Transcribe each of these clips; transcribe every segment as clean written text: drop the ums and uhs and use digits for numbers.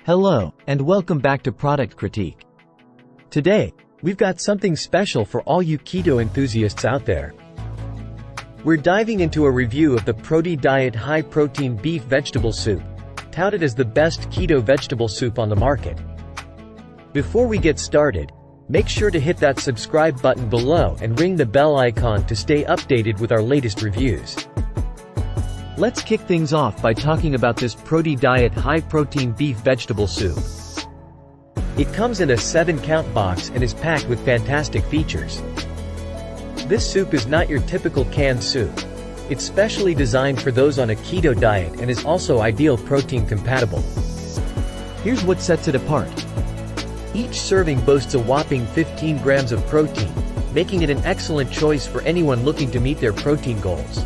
Hello, and welcome back to Product Critique. Today, we've got something special for all you keto enthusiasts out there. We're diving into a review of the ProtiDiet high-protein beef vegetable soup, touted as the best keto vegetable soup on the market. Before we get started, make sure to hit that subscribe button below and ring the bell icon to stay updated with our latest reviews. Let's kick things off by talking about this ProtiDiet high-protein beef vegetable soup. It comes in a 7-count box and is packed with fantastic features. This soup is not your typical canned soup. It's specially designed for those on a keto diet and is also ideal protein compatible. Here's what sets it apart. Each serving boasts a whopping 15 grams of protein, making it an excellent choice for anyone looking to meet their protein goals.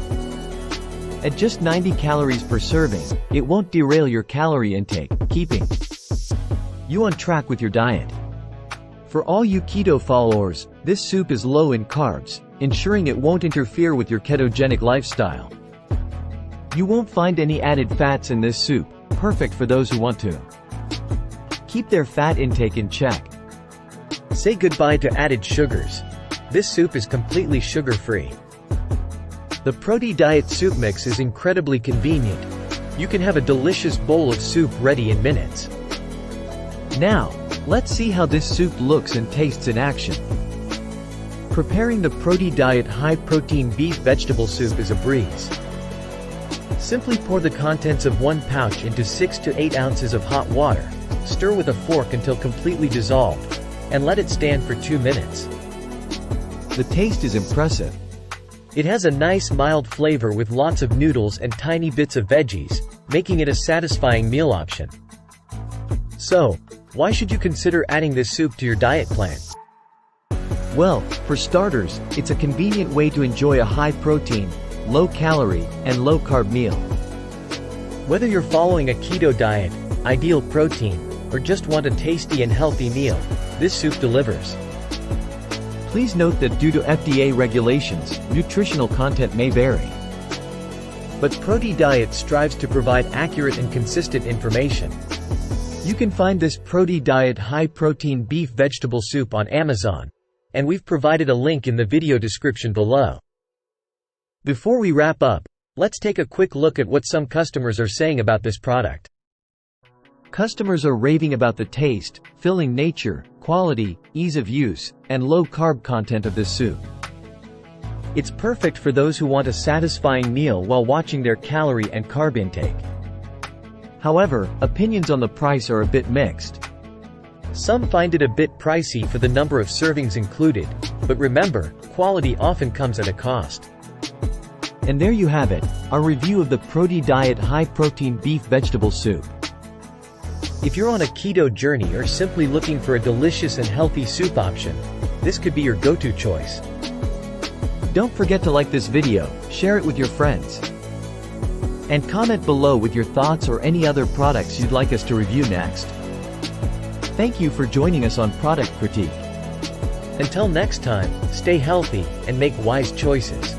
At just 90 calories per serving, it won't derail your calorie intake, keeping you on track with your diet. For all you keto followers, this soup is low in carbs, ensuring it won't interfere with your ketogenic lifestyle. You won't find any added fats in this soup, perfect for those who want to keep their fat intake in check. Say goodbye to added sugars. This soup is completely sugar-free. The ProtiDiet soup mix is incredibly convenient. You can have a delicious bowl of soup ready in minutes. Now, let's see how this soup looks and tastes in action. Preparing the ProtiDiet high-protein beef vegetable soup is a breeze. Simply pour the contents of one pouch into 6 to 8 ounces of hot water, stir with a fork until completely dissolved, and let it stand for 2 minutes. The taste is impressive. It has a nice mild flavor with lots of noodles and tiny bits of veggies, making it a satisfying meal option. So, why should you consider adding this soup to your diet plan? Well, for starters, it's a convenient way to enjoy a high-protein, low-calorie, and low-carb meal. Whether you're following a keto diet, ideal protein, or just want a tasty and healthy meal, this soup delivers. Please note that due to FDA regulations, nutritional content may vary. But ProtiDiet strives to provide accurate and consistent information. You can find this ProtiDiet high-protein beef vegetable soup on Amazon, and we've provided a link in the video description below. Before we wrap up, let's take a quick look at what some customers are saying about this product. Customers are raving about the taste, filling nature, quality, ease of use, and low-carb content of this soup. It's perfect for those who want a satisfying meal while watching their calorie and carb intake. However, opinions on the price are a bit mixed. Some find it a bit pricey for the number of servings included, but remember, quality often comes at a cost. And there you have it, our review of the ProtiDiet high-protein beef vegetable soup. If you're on a keto journey or simply looking for a delicious and healthy soup option, this could be your go-to choice. Don't forget to like this video, share it with your friends, and comment below with your thoughts or any other products you'd like us to review next. Thank you for joining us on Product Critique. Until next time, stay healthy and make wise choices.